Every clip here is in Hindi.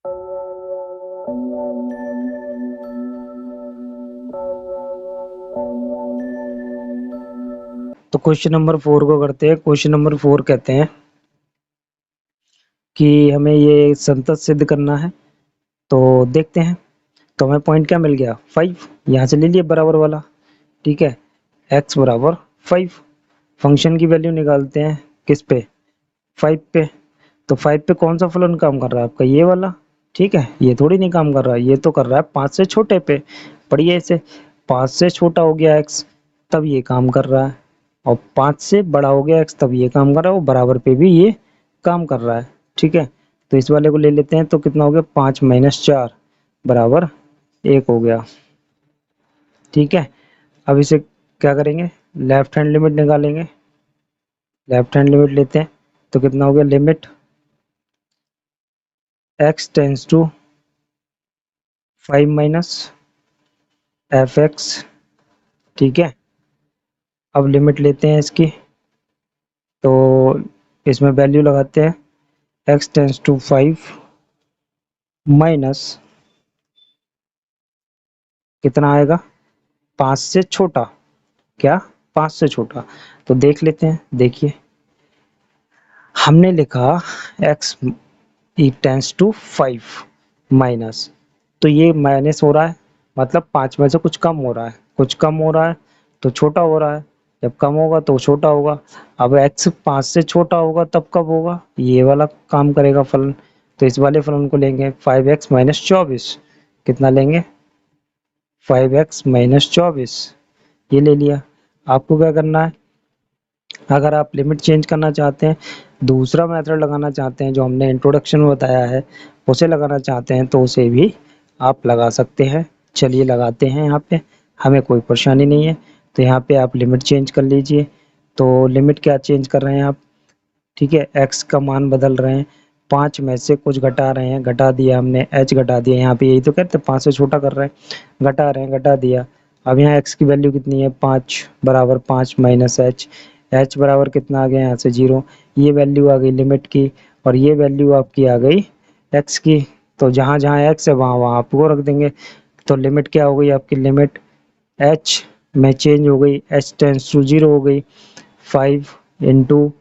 तो क्वेश्चन नंबर 4 को करते हैं। क्वेश्चन नंबर 4 कहते हैं कि हमें ये संतत सिद्ध करना है। तो देखते हैं। तो हमें पॉइंट क्या मिल गया 5, यहाँ से ले लिए बराबर वाला। ठीक है, x बराबर 5। फंक्शन की वैल्यू निकालते हैं किस पे, 5 पे। तो 5 पे कौन सा फलन काम कर रहा है आपका, ये वाला। ठीक है, ये थोड़ी नहीं काम कर रहा है, ये तो कर रहा है 5 से छोटे पे। पढ़िए इसे, 5 से छोटा हो गया x तब ये काम कर रहा है, और 5 से बड़ा हो गया x तब ये काम कर रहा है, और बराबर पे भी ये काम कर रहा है। ठीक है, तो इस वाले को ले लेते हैं। तो कितना हो गया, 5 माइनस 4 बराबर 1 हो गया। ठीक है, अब इसे क्या करेंगे, लेफ्ट हैंड लिमिट निकालेंगे। लेफ्ट हैंड लिमिट लेते हैं। तो कितना हो गया, limit x tends to 5 minus F X. ठीक है, अब लिमिट लेते हैं इसकी। तो इसमें वैल्यू लगाते हैं, x टेंस टू 5 माइनस कितना आएगा, 5 से छोटा। क्या, 5 से छोटा। तो देख लेते हैं। देखिए, हमने लिखा x टेंस टू 5 माइनस, तो ये माइनस हो रहा है, मतलब 5 में से कुछ कम हो रहा है। कुछ कम हो रहा है तो छोटा हो रहा है, जब कम होगा तो छोटा होगा। अब x 5 से छोटा होगा तब कब होगा, ये वाला काम करेगा फलन। तो इस वाले फलन को लेंगे 5x माइनस 24। कितना लेंगे, 5x माइनस 24, ये ले लिया। आपको क्या करना है, अगर आप लिमिट चेंज करना चाहते हैं, दूसरा मेथड लगाना चाहते हैं जो हमने इंट्रोडक्शन में बताया है, उसे लगाना चाहते हैं तो उसे भी आप लगा सकते हैं। चलिए लगाते हैं, यहाँ पे हमें कोई परेशानी नहीं है। तो यहाँ पे आप लिमिट चेंज कर लीजिए। तो लिमिट क्या चेंज कर रहे हैं आप, ठीक है, x का मान बदल रहे हैं, 5 में से कुछ घटा रहे हैं, घटा दिया हमने, h घटा दिया। यहाँ पे यही तो कहते हैं 5 से छोटा कर रहे हैं, घटा रहे हैं, घटा दिया। अब यहाँ x की वैल्यू कितनी है, 5 बराबर 5 माइनस h। h बराबर कितना आ गया यहाँ से 0। ये वैल्यू आ गई लिमिट की, और ये वैल्यू आपकी आ गई x की। तो जहाँ जहाँ x है वहाँ वहाँ आपको रख देंगे। तो लिमिट क्या हो गई आपकी, लिमिट h में चेंज हो गई, h टेंस टू 0 हो गई। 5 इंटू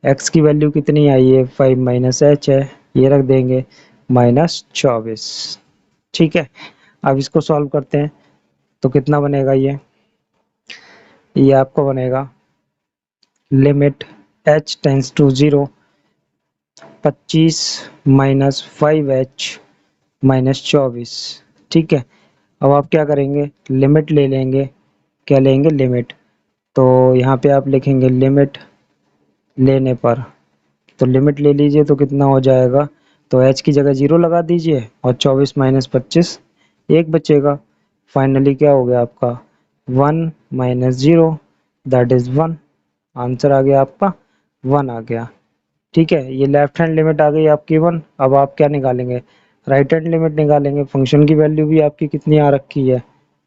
x की वैल्यू कितनी आई है, 5 माइनस h है, ये रख देंगे माइनस 24। ठीक है, अब इसको सॉल्व करते हैं। तो कितना बनेगा, ये आपको बनेगा limit h tends to 0, 25 minus 5h minus 24। ठीक है, अब आप क्या करेंगे, लिमिट ले लेंगे। क्या लेंगे, लिमिट। तो यहाँ पे आप लिखेंगे लिमिट लेने पर, तो लिमिट ले लीजिए तो कितना हो जाएगा, तो h की जगह 0 लगा दीजिए, और 24 माइनस 25 1 बचेगा। फाइनली क्या हो गया आपका, 1 माइनस 0 दैट इज 1। आंसर आ गया आपका 1 आ गया। ठीक है, ये लेफ्ट हैंड लिमिट आ गई आपकी 1। अब आप क्या निकालेंगे, राइट हैंड लिमिट निकालेंगे। फंक्शन की वैल्यू भी आपकी कितनी आ रखी है,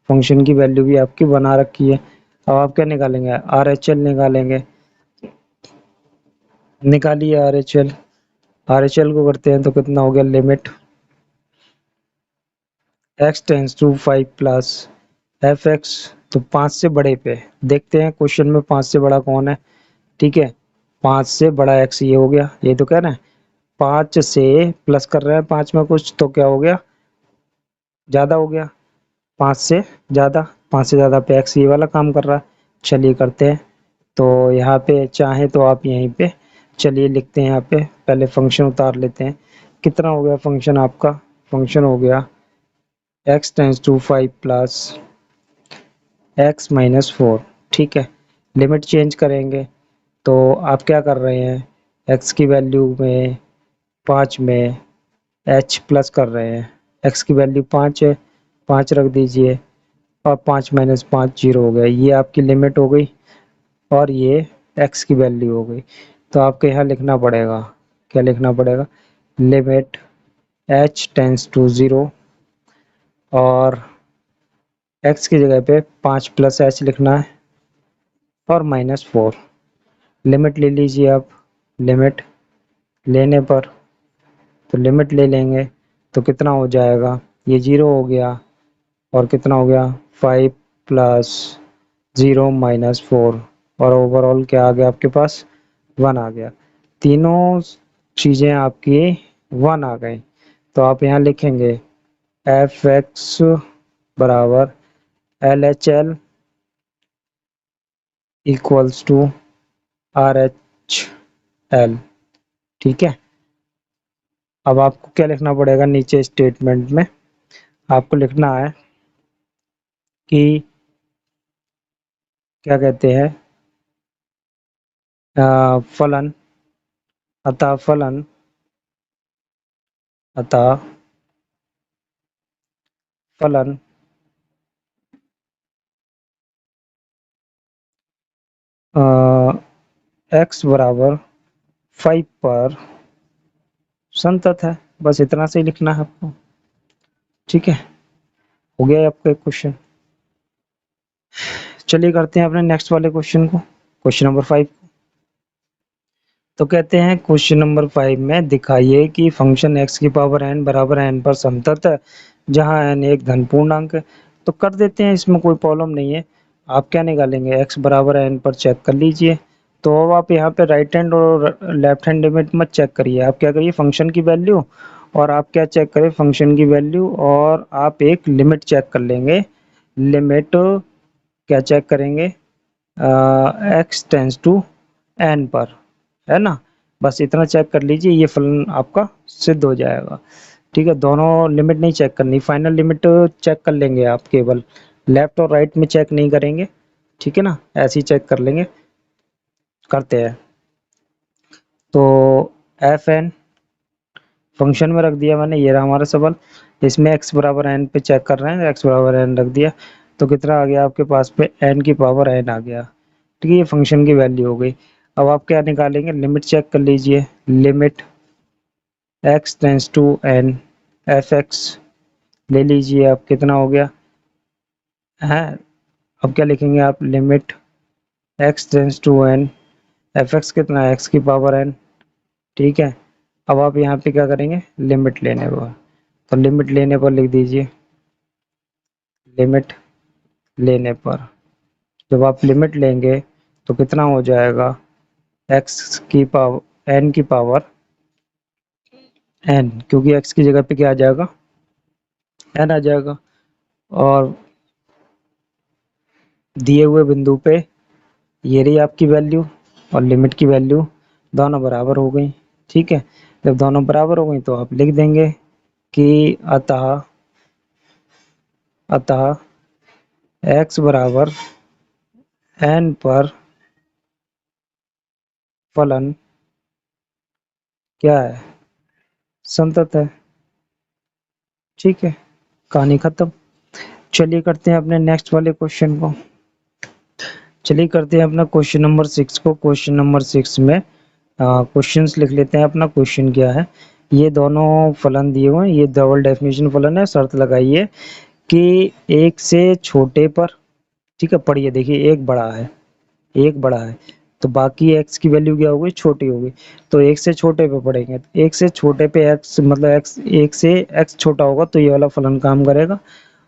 फंक्शन की वैल्यू भी आपकी बना रखी है। अब आप क्या निकालेंगे, आर एच एल निकालेंगे। निकालिए R H L. R H L को करते हैं तो कितना हो गया, limit x tends to 5 plus F X. तो 5 से बड़े पे देखते हैं, क्वेश्चन में 5 से बड़ा कौन है। ठीक है, 5 से बड़ा x ये हो गया, ये तो कह रहे हैं 5 से प्लस कर रहे हैं, 5 में कुछ तो क्या हो गया, ज़्यादा हो गया, 5 से ज़्यादा। 5 से ज़्यादा पे x ये वाला काम कर रहा है। चलिए करते हैं। तो यहाँ पे चाहे तो आप यहीं पे, चलिए लिखते हैं, यहाँ पे पहले फंक्शन उतार लेते हैं। कितना हो गया फंक्शन आपका, फंक्शन हो गया x tends to 5 plus x minus 4। ठीक है, लिमिट चेंज करेंगे। तो आप क्या कर रहे हैं, x की वैल्यू में 5 में h प्लस कर रहे हैं। x की वैल्यू 5 है, 5 रख दीजिए, और 5 माइनस 5 0 हो गया। ये आपकी लिमिट हो गई, और ये x की वैल्यू हो गई। तो आपको यहाँ लिखना पड़ेगा, क्या लिखना पड़ेगा, लिमिट h टेंस टू 0, और x की जगह पे 5 प्लस h लिखना है, और माइनस 4। लिमिट ले लीजिए आप, लिमिट लेने पर, तो लिमिट ले लेंगे तो कितना हो जाएगा, ये 0 हो गया और कितना हो गया 5 प्लस 0 माइनस 4 और ओवरऑल क्या आ गया आपके पास 1 आ गया। तीनों चीज़ें आपकी 1 आ गई। तो आप यहाँ लिखेंगे एफ एक्स बराबर L H L equals to R H L. ठीक है, अब आपको क्या लिखना पड़ेगा नीचे स्टेटमेंट में, आपको लिखना है कि क्या कहते हैं फलन अतः फलन अतः फलन एक्स बराबर 5 पर संतत है। बस इतना से ही लिखना है आपको। ठीक है, हो गया आपका एक क्वेश्चन। चलिए करते हैं अपने नेक्स्ट वाले क्वेश्चन को, क्वेश्चन नंबर 5। तो कहते हैं क्वेश्चन नंबर 5 में दिखाइए कि फंक्शन x की पावर n बराबर n पर समतत है जहां n एक धन पूर्णांक है। तो कर देते हैं, इसमें कोई प्रॉब्लम नहीं है। आप क्या निकालेंगे, x बराबर n पर चेक कर लीजिए। तो अब आप यहाँ पे राइट हैंड और लेफ्ट हैंड लिमिट मत चेक करिए, आप क्या करिए फंक्शन की वैल्यू, और आप क्या चेक करें फंक्शन की वैल्यू, और आप एक लिमिट चेक कर लेंगे। लिमिट क्या चेक करेंगे, x टेंस टू n पर, है ना। बस इतना चेक कर लीजिए, ये फलन आपका सिद्ध हो जाएगा। ठीक है, दोनों लिमिट नहीं चेक करनी, फाइनल लिमिट चेक कर लेंगे आप, केवल लेफ्ट और राइट में चेक नहीं करेंगे। ठीक है ना, ऐसे ही चेक कर लेंगे। करते हैं, तो एफ एन फंक्शन में रख दिया मैंने, ये रहा हमारा सवाल। इसमें x बराबर n पे चेक कर रहे हैं, x बराबर n रख दिया, तो कितना आ गया आपके पास पे n की पावर n आ गया। ठीक है, ये फंक्शन की वैल्यू हो गई। अब आप क्या निकालेंगे, लिमिट चेक कर लीजिए। Limit x tends to n F X ले लीजिए, आप कितना हो गया है। अब क्या लिखेंगे आप, limit x tends to n F X कितना है, x की पावर n। ठीक है, अब आप यहाँ पे क्या करेंगे, लिमिट लेने पर, तो लिमिट लेने पर लिख दीजिए, लिमिट लेने पर जब आप लिमिट लेंगे तो कितना हो जाएगा, x की पावर n की पावर n, क्योंकि x की जगह पे क्या आ जाएगा, n आ जाएगा। और दिए हुए बिंदु पे ये रही आपकी वैल्यू और लिमिट की वैल्यू दोनों बराबर हो गई। ठीक है, जब दोनों बराबर हो गई तो आप लिख देंगे कि अतः अतः x बराबर n पर फलन क्या है, संतत है। ठीक है, कहानी खत्म। चलिए करते हैं अपने नेक्स्ट वाले क्वेश्चन को। चलिए करते हैं अपना क्वेश्चन नंबर 6 को। क्वेश्चन नंबर 6 में क्वेश्चंस लिख लेते हैं। अपना क्वेश्चन क्या है, ये दोनों फलन दिए हुए हैं, ये डबल डेफिनेशन फलन है। शर्त लगाइए कि एक से छोटे पर, ठीक है पढ़िए, देखिए एक बड़ा है, एक बड़ा है, तो बाकी x की वैल्यू क्या होगी, छोटी होगी। तो एक से छोटे पे पढ़ेंगे, एक से छोटे पे x मतलब x, एक से x छोटा होगा तो ये वाला फलन काम करेगा,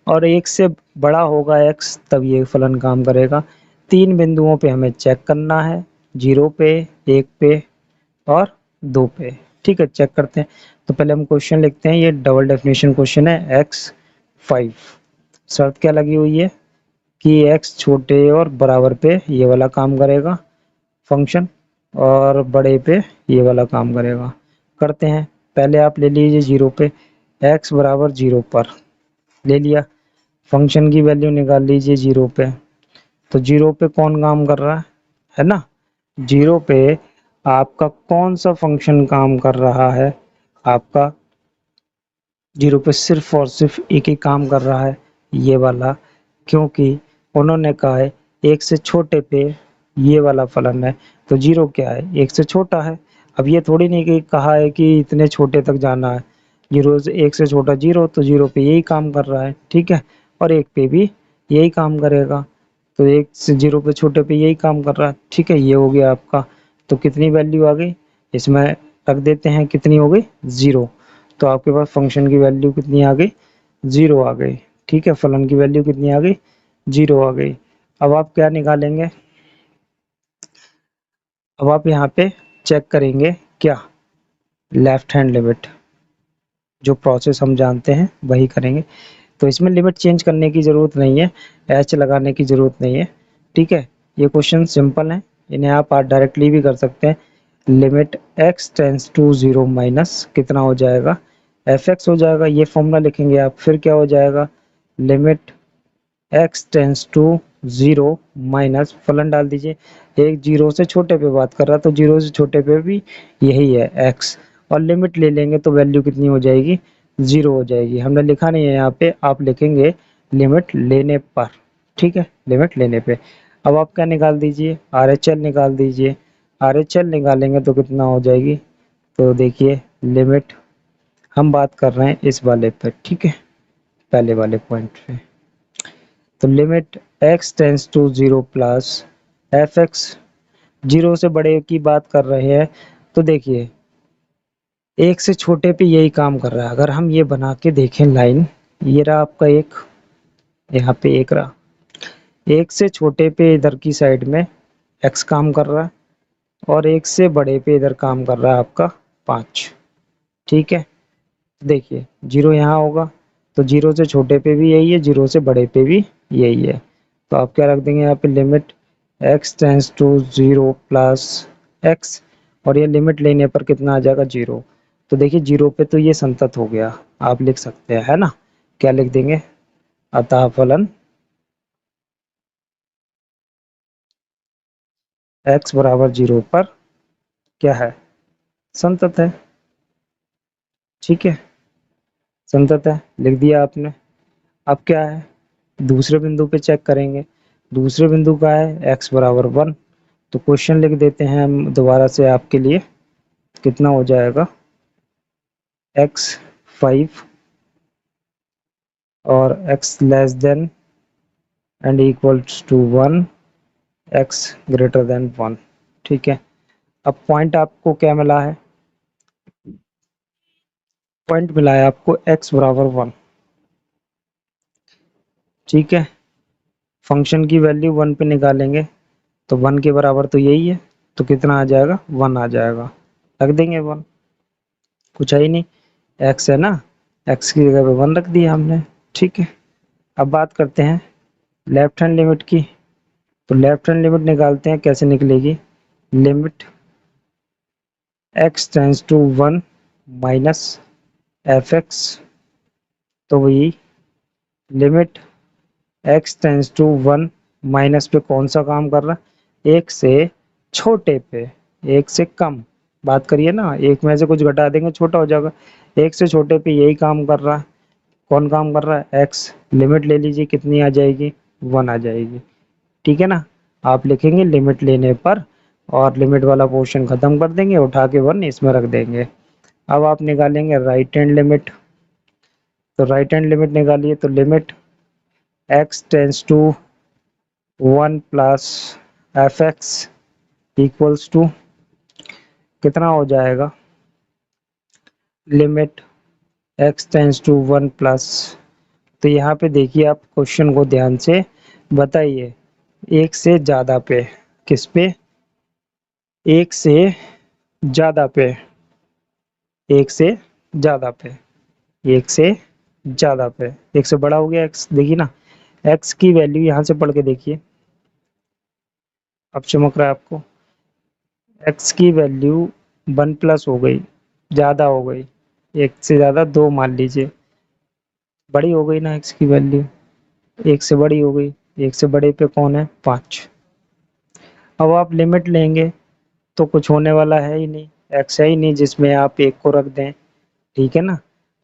और एक से बड़ा होगा x तब ये फलन काम करेगा। तीन बिंदुओं पे हमें चेक करना है, 0 पे, 1 पे और 2 पे। ठीक है, चेक करते हैं। तो पहले हम क्वेश्चन लिखते हैं, ये डबल डेफिनेशन क्वेश्चन है x5। शर्त क्या लगी हुई है कि x छोटे और बराबर पे ये वाला काम करेगा फंक्शन, और बड़े पे ये वाला काम करेगा। करते हैं, पहले आप ले लीजिए 0 पे, x बराबर 0 पर ले लिया, फंक्शन की वैल्यू निकाल लीजिए 0 पे। तो 0 पे कौन काम कर रहा है ना, 0 पे आपका कौन सा फंक्शन काम कर रहा है, आपका 0 पे सिर्फ और सिर्फ एक ही काम कर रहा है, ये वाला, क्योंकि उन्होंने कहा है एक से छोटे पे ये वाला फलन है, तो 0 क्या है, एक से छोटा है। अब ये थोड़ी नहीं कि कहा है कि इतने छोटे तक जाना है, 0 से एक से छोटा 0, तो 0 पे यही काम कर रहा है। ठीक है, और एक पे भी यही काम करेगा, तो एक से 0 पे छोटे पे यही काम कर रहा है। ठीक है, ये हो गया आपका। तो कितनी वैल्यू आ गई, इसमें रख देते हैं, कितनी हो गई 0। तो आपके पास फंक्शन की वैल्यू कितनी आ गई, 0 आ गई। ठीक है, फलन की वैल्यू कितनी आ गई, 0 आ गई। अब आप क्या निकालेंगे, अब आप यहाँ पे चेक करेंगे क्या, लेफ्ट हैंड लिमिट, जो प्रोसेस हम जानते हैं वही करेंगे। तो इसमें लिमिट चेंज करने की ज़रूरत नहीं है, एच लगाने की ज़रूरत नहीं है। ठीक है, ये क्वेश्चन सिंपल है, इन्हें आप डायरेक्टली भी कर सकते हैं। Limit x tends to 0 minus कितना हो जाएगा, एफ एक्स हो जाएगा। ये फॉर्मूला लिखेंगे आप, फिर क्या हो जाएगा, limit x tends to 0 minus, फलन डाल दीजिए। एक जीरो से छोटे पे बात कर रहा, तो जीरो से छोटे पे भी यही है x, और लिमिट ले लेंगे तो वैल्यू कितनी हो जाएगी, 0 हो जाएगी। हमने लिखा नहीं है यहाँ पे, आप लिखेंगे लिमिट लेने पर। ठीक है, लिमिट लेने पे। अब आप क्या निकाल दीजिए, RHL निकाल दीजिए। RHL निकालेंगे तो कितना हो जाएगी, तो देखिए लिमिट, हम बात कर रहे हैं इस वाले पर, ठीक है, पहले वाले पॉइंट पे। तो limit x tends to 0 plus F X, 0 से बड़े की बात कर रहे हैं, तो देखिए एक से छोटे पे यही काम कर रहा है। अगर हम ये बना के देखें लाइन, ये रहा आपका एक, यहाँ पे एक रहा, एक से छोटे पे इधर की साइड में x काम कर रहा है, और एक से बड़े पे इधर काम कर रहा है आपका 5। ठीक है, देखिए 0 यहाँ होगा, तो 0 से छोटे पे भी यही है, 0 से बड़े पे भी यही है। तो आप क्या रख देंगे यहाँ पे, limit x tends to 0 plus x, और ये लिमिट लेने पर कितना आ जाएगा, 0। तो देखिए 0 पे तो ये संतत हो गया, आप लिख सकते हैं, है ना। क्या लिख देंगे, अतः फलन x बराबर 0 पर क्या है, संतत है। ठीक है, संतत है, लिख दिया आपने। अब क्या है, दूसरे बिंदु पे चेक करेंगे। दूसरे बिंदु का है x बराबर 1, तो क्वेश्चन लिख देते हैं हम दोबारा से आपके लिए। कितना हो जाएगा, x 5 और x less than and equals to 1, x greater than 1। ठीक है, अब पॉइंट आपको क्या मिला है, पॉइंट मिला है आपको x बराबर 1। ठीक है, फंक्शन की वैल्यू 1 पे निकालेंगे, तो 1 के बराबर तो यही है, तो कितना आ जाएगा, 1 आ जाएगा। रख देंगे 1, कुछ है ही नहीं, x है ना, x की जगह पे 1 रख दिया हमने। ठीक है, अब बात करते हैं लेफ्ट हैंड लिमिट की। तो लेफ्ट हैंड लिमिट निकालते हैं, कैसे निकलेगी, limit x tends to 1 minus F X, तो वही limit x tends to 1 minus पे कौन सा काम कर रहा है, एक से छोटे पे, एक से कम। बात करिए ना, एक में से कुछ घटा देंगे छोटा हो जाएगा, एक से छोटे पे यही काम कर रहा है। कौन काम कर रहा है, x। लिमिट ले लीजिए, कितनी आ जाएगी, 1 आ जाएगी। ठीक है ना, आप लिखेंगे लिमिट लेने पर, और लिमिट वाला पोर्शन खत्म कर देंगे, उठा के 1 इसमें रख देंगे। अब आप निकालेंगे राइट हैंड लिमिट। तो राइट हैंड लिमिट निकालिए, तो limit x tends to 1 plus F X equals to कितना हो जाएगा, limit x tends to 1 plus, तो यहाँ पे देखिए आप क्वेश्चन को ध्यान से बताइए, एक से ज्यादा पे, किस पे, एक से ज्यादा पे, एक से ज्यादा पे, एक से ज्यादा पे, एक से बड़ा हो गया x, देखिए ना, x की वैल्यू यहाँ से पढ़ के देखिए, अब चमक रहा है आपको, x की वैल्यू 1 प्लस हो गई, ज्यादा हो गई, एक से ज्यादा 2 मान लीजिए, बड़ी हो गई ना x की वैल्यू, एक से बड़ी हो गई, एक से बड़े पे कौन है, 5। अब आप लिमिट लेंगे तो कुछ होने वाला है ही नहीं, x है ही नहीं जिसमें आप एक को रख दें। ठीक है ना,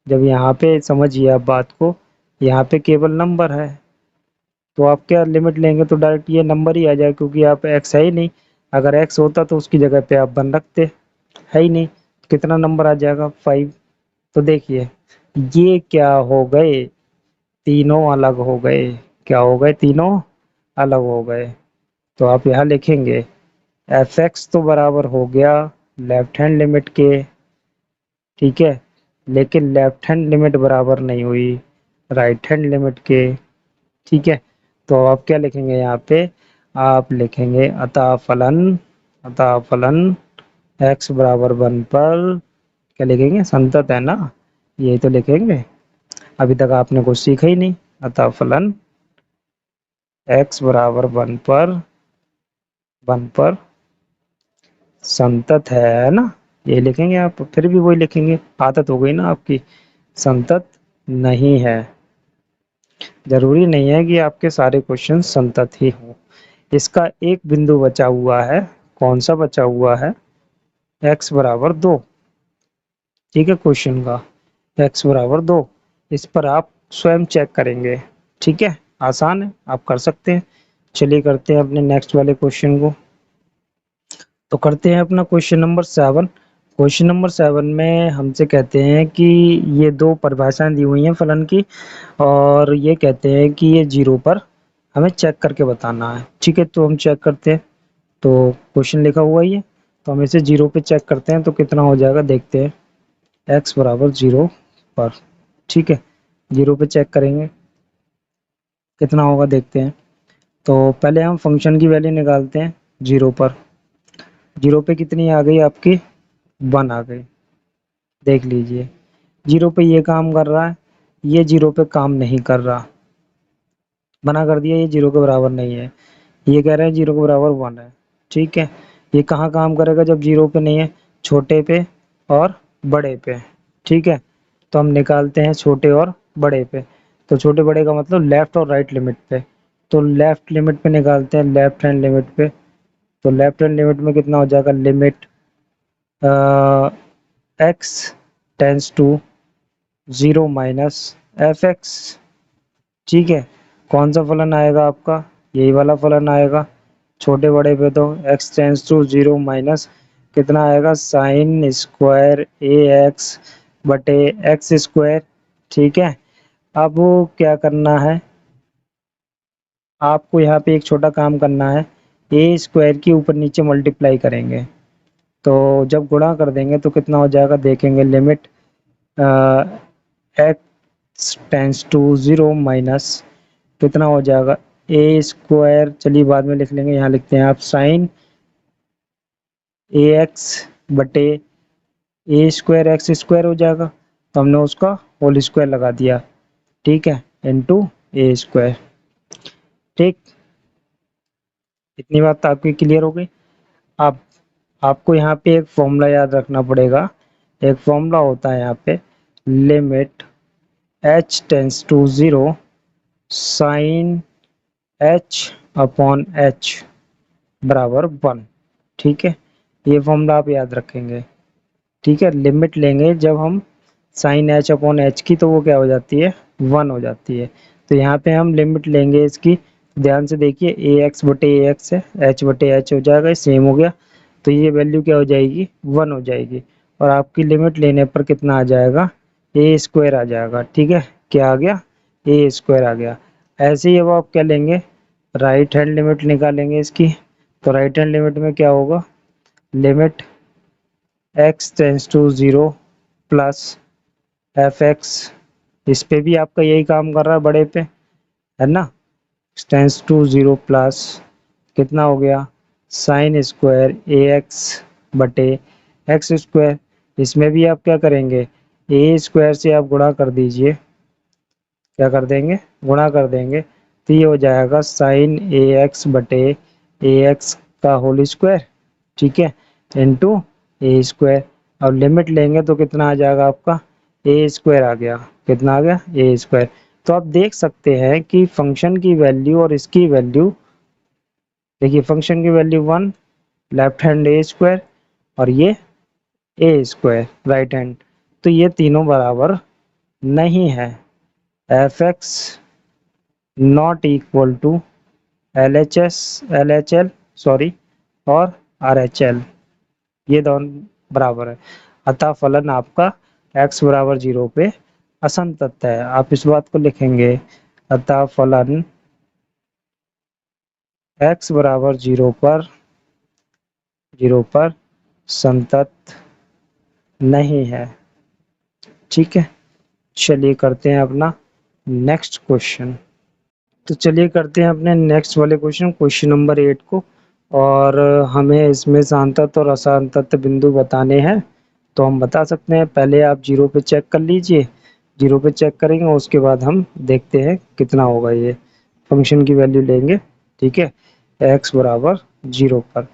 जब यहाँ पे समझिए आप बात को, यहाँ पे केवल नंबर है, तो आप क्या लिमिट लेंगे तो डायरेक्ट ये नंबर ही आ जाए, क्योंकि यहाँ पे x है ही नहीं। अगर x होता तो उसकी जगह पे आप 1 रखते, है ही नहीं, कितना नंबर आ जाएगा, 5। तो देखिए ये क्या हो गए, तीनों अलग हो गए, क्या हो गए, तीनों अलग हो गए। तो आप यहाँ लिखेंगे f(x) तो बराबर हो गया लेफ्ट हैंड लिमिट के, ठीक है, लेकिन लेफ्ट हैंड लिमिट बराबर नहीं हुई राइट हैंड लिमिट के। ठीक है, तो आप क्या लिखेंगे यहाँ पे, आप लिखेंगे अतः फलन x बराबर 1 पर क्या लिखेंगे, संतत है ना, यही तो लिखेंगे। अभी तक आपने कुछ सीखा ही नहीं। अतः फलन x बराबर 1 पर संतत है ना, ये लिखेंगे आप। फिर भी वही लिखेंगे, आदत हो गई ना आपकी, संतत नहीं है। जरूरी नहीं है कि आपके सारे क्वेश्चन संतत ही हों। इसका एक बिंदु बचा हुआ है, कौन सा बचा हुआ है, x बराबर 2। ठीक है, क्वेश्चन का x बराबर 2, इस पर आप स्वयं चेक करेंगे। ठीक है, आसान है, आप कर सकते हैं। चलिए करते हैं अपने नेक्स्ट वाले क्वेश्चन को। तो करते हैं अपना क्वेश्चन नंबर 7। क्वेश्चन नंबर 7 में हमसे कहते हैं कि ये दो परिभाषाएं दी हुई हैं फलन की, और ये कहते हैं कि ये जीरो पर हमें चेक करके बताना है। ठीक है, तो हम चेक करते हैं। तो क्वेश्चन लिखा हुआ ही है, तो हम इसे जीरो पे चेक करते हैं, तो कितना हो जाएगा देखते हैं। x बराबर 0 पर, ठीक है, जीरो पे चेक करेंगे कितना होगा देखते हैं। तो पहले हम फंक्शन की वैल्यू निकालते हैं। जीरो पर, जीरो पे कितनी आ गई आपकी, 1 आ गई। देख लीजिए, जीरो पे ये काम कर रहा है, ये जीरो पे काम नहीं कर रहा, मना कर दिया, ये जीरो के बराबर नहीं है। ये कह रहे हैं जीरो के बराबर 1 है। ठीक है, ये कहाँ काम करेगा जब जीरो पे नहीं है, छोटे पे और बड़े पे। ठीक है, तो हम निकालते हैं छोटे और बड़े पे। तो छोटे बड़े का मतलब लेफ्ट और राइट लिमिट पे। तो लेफ्ट लिमिट पे निकालते हैं, लेफ्ट हैंड लिमिट पे। तो लेफ्ट हैंड लिमिट में कितना हो जाएगा, limit X tends to 0 minus F X. ठीक है, कौन सा फलन आएगा आपका, यही वाला फलन आएगा। छोटे बड़े पे तो x टेंस टू 0 माइनस कितना आएगा, साइन स्क्वायर ए एक्स बटे एक्स स्क्वायर। ठीक है, अब क्या करना है, आपको यहाँ पे एक छोटा काम करना है, ए स्क्वायर की ऊपर नीचे मल्टीप्लाई करेंगे। तो जब गुणा कर देंगे तो कितना हो जाएगा देखेंगे, limit X tends to 0 minus कितना हो जाएगा, ए स्क्वायर, चलिए बाद में लिख लेंगे, यहाँ लिखते हैं आप साइन ए एक्स बटे ए स्क्वायर एक्स स्क्वायर हो जाएगा। तो हमने उसका होल स्क्वायर लगा दिया। ठीक है, इनटू ए स्क्वायर। ठीक, इतनी बात तो आपकी क्लियर हो गई। अब आपको यहाँ पे एक फॉर्मूला याद रखना पड़ेगा। एक फॉर्मूला होता है यहाँ पे, limit H tends to 0 sine H upon H बराबर 1। ठीक है, ये फॉर्मूला आप याद रखेंगे। ठीक है, लिमिट लेंगे जब हम साइन एच अपॉन एच की, तो वो क्या हो जाती है, 1 हो जाती है। तो यहाँ पे हम लिमिट लेंगे इसकी, ध्यान से देखिए, ए एक्स बटे ए एक्स है, एच बटे एच हो जाएगा, सेम हो गया। तो ये वैल्यू क्या हो जाएगी, 1 हो जाएगी। और आपकी लिमिट लेने पर कितना आ जाएगा, ए स्क्वायर आ जाएगा। ठीक है, क्या आ गया, ए स्क्वायर आ गया। ऐसे ही अब आप क्या लेंगे, राइट हैंड लिमिट निकालेंगे इसकी। तो राइट हैंड लिमिट में क्या होगा, limit x tends to 0 plus F X, इस पे भी आपका यही काम कर रहा है बड़े पे, है ना, टेंस टू 0 प्लस कितना हो गया, साइन स्क्वायर ए एक्स बटे एक्स स्क्वायर। इसमें भी आप क्या करेंगे, ए स्क्वायर से आप गुणा कर दीजिए, क्या कर देंगे, गुणा कर देंगे। तो ये हो जाएगा साइन ए एक्स बटे ए एक्स का होल स्क्वायर। ठीक है, इंटू ए स्क्वायर। अब लिमिट लेंगे तो कितना आ जाएगा आपका, ए स्क्वायर आ गया। कितना आ गया, ए स्क्वायर। तो आप देख सकते हैं कि फंक्शन की वैल्यू और इसकी वैल्यू, देखिए फंक्शन की वैल्यू 1, लेफ्ट हैंड ए स्क्वायर, और ये ए स्क्वायर राइट हैंड, तो ये तीनों बराबर नहीं है। F X not equal to L H S, L H L sorry, और आर एच एल, ये दोनों बराबर है। अतः फलन आपका x बराबर 0 पे असंतत है। आप इस बात को लिखेंगे, अतः फलन x बराबर 0 पर संतत नहीं है। ठीक है, चलिए करते हैं अपना नेक्स्ट क्वेश्चन। तो चलिए करते हैं अपने नेक्स्ट वाले क्वेश्चन नंबर 8 को। और हमें इसमें सांतत और असांतत बिंदु बताने हैं। तो हम बता सकते हैं, पहले आप जीरो पे चेक कर लीजिए। जीरो पे चेक करेंगे उसके बाद हम देखते हैं कितना होगा। ये फंक्शन की वैल्यू लेंगे, ठीक है, x बराबर जीरो पर।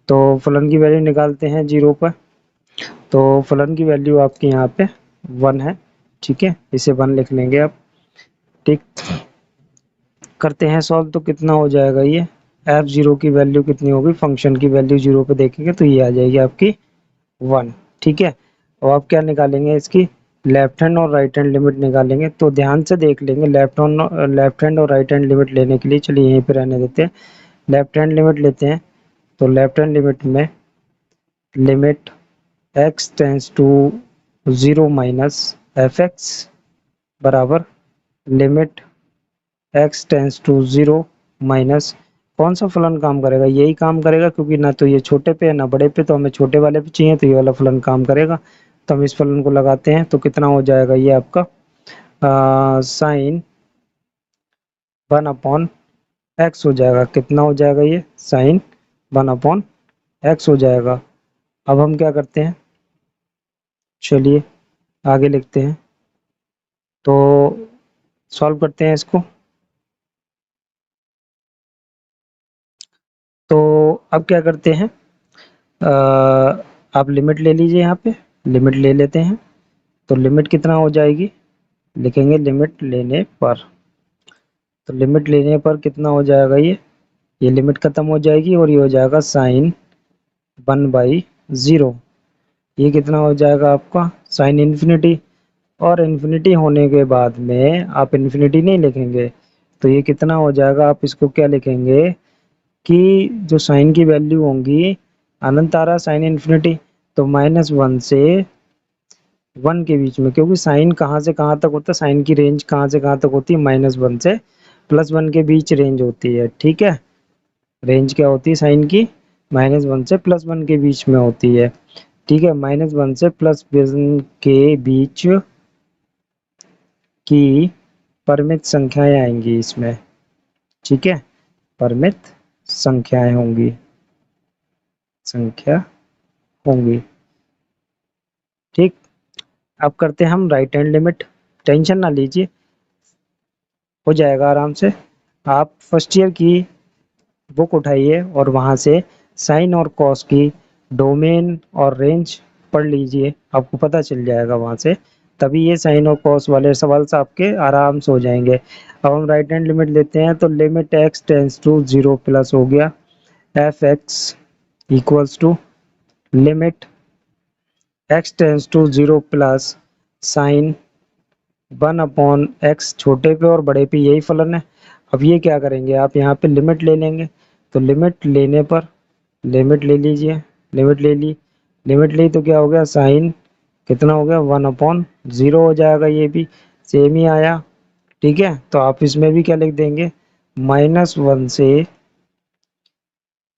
तो फलन की वैल्यू निकालते हैं जीरो पर। तो फलन की वैल्यू आपके यहाँ पे 1 है, ठीक है, इसे 1 लिख लेंगे आप। ठीक, करते हैं सॉल्व। तो कितना हो जाएगा ये, एफ जीरो की वैल्यू कितनी होगी, फंक्शन की वैल्यू जीरो पे देखेंगे तो ये आ जाएगी आपकी 1, ठीक है। और आप क्या निकालेंगे, इसकी लेफ्ट हैंड और राइट हैंड लिमिट निकालेंगे। तो ध्यान से देख लेंगे, लेफ्ट हैंड और राइट हैंड लिमिट लेने के लिए चलिए यहीं पे रहने देते हैं। लेफ्ट हैंड लिमिट लेते हैं। तो लेफ्ट हैंड लिमिट में limit x tends to 0 minus F x बराबर limit x tends to 0 minus, कौन सा फलन काम करेगा, यही काम करेगा, क्योंकि ना तो ये छोटे पे है ना बड़े पे, तो हमें छोटे वाले पे चाहिए, तो ये वाला फलन काम करेगा। तो हम इस फलन को लगाते हैं। तो कितना हो जाएगा ये आपका साइन 1/x हो जाएगा। कितना हो जाएगा ये, साइन 1/x हो जाएगा। अब हम क्या करते हैं, चलिए आगे लिखते हैं। तो सॉल्व करते हैं इसको। तो अब क्या करते हैं, आप लिमिट ले लीजिए, यहाँ पे लिमिट ले लेते हैं। तो लिमिट कितना हो जाएगी, लिखेंगे लिमिट लेने पर। तो लिमिट लेने पर कितना हो जाएगा ये लिमिट खत्म हो जाएगी और ये हो जाएगा साइन 1/0। ये कितना हो जाएगा आपका साइन इन्फिनिटी। और इन्फिनिटी होने के बाद में आप इन्फिनिटी नहीं लिखेंगे, तो ये कितना हो जाएगा, आप इसको क्या लिखेंगे कि जो साइन की वैल्यू होंगी अनंत आ रहा साइन इन्फिनिटी, तो -1 से 1 के बीच में, क्योंकि साइन कहाँ से कहाँ तक होता है, साइन की रेंज कहाँ से कहाँ तक होती है, -1 से +1 के बीच रेंज होती है, ठीक है। रेंज क्या होती है साइन की, -1 से +1 के बीच में होती है, ठीक है। -1 से +1 के बीच की परिमित संख्याएं आएंगी इसमें, ठीक है, परिमित संख्याएं होंगी, संख्या होंगी, ठीक। अब करते हैं हम राइट हैंड लिमिट। टेंशन ना लीजिए, हो जाएगा आराम से। आप फर्स्ट ईयर की बुक उठाइए और वहाँ से साइन और कॉस की डोमेन और रेंज पढ़ लीजिए, आपको पता चल जाएगा वहाँ से। तभी ये साइन और कॉस वाले सवाल से आपके आराम से हो जाएंगे। अब हम राइट हैंड लिमिट लेते हैं। तो limit x tends to 0 plus हो गया F X equals to limit x tends to 0 plus sine 1/x, छोटे पे और बड़े पे यही फलन है। अब ये क्या करेंगे, आप यहाँ पे लिमिट ले लेंगे। तो लिमिट लेने पर लिमिट ले लीजिए, लिमिट ले ली, लिमिट ली तो क्या हो गया, साइन कितना हो गया 1/0 हो जाएगा। ये भी सेम ही आया, ठीक है। तो आप इसमें भी क्या लिख देंगे, -1 से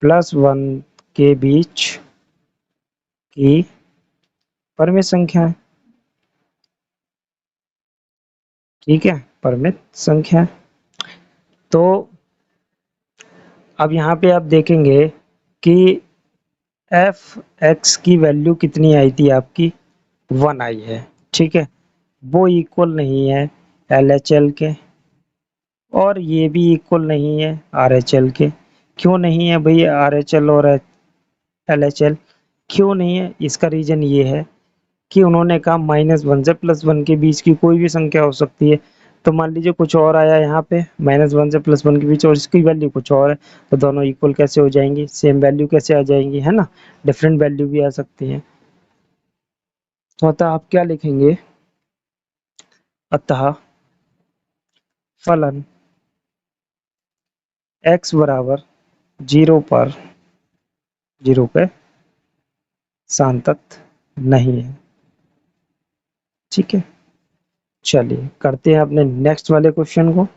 +1 के बीच की परिमित संख्या है, ठीक है, परिमित संख्या। तो अब यहाँ पे आप देखेंगे कि एफ एक्स की वैल्यू कितनी आई थी आपकी, 1 आई है, ठीक है। वो इक्वल नहीं है एल एच एल के, और ये भी इक्वल नहीं है आर एच एल के। क्यों नहीं है भाई आर एच एल और एल एच एल, क्यों नहीं है, इसका रीजन ये है कि उन्होंने कहा -1 से +1 के बीच की कोई भी संख्या हो सकती है। तो मान लीजिए कुछ और आया यहाँ पे -1 से +1 के बीच और इसकी वैल्यू कुछ और है, तो दोनों इक्वल कैसे हो जाएंगी, सेम वैल्यू कैसे आ जाएंगी, है ना, डिफरेंट वैल्यू भी आ सकती है। तो अतः आप क्या लिखेंगे, अतः फलन x बराबर 0 पर 0 पे सांतत नहीं है, ठीक है। चलिए करते हैं अपने नेक्स्ट वाले क्वेश्चन को।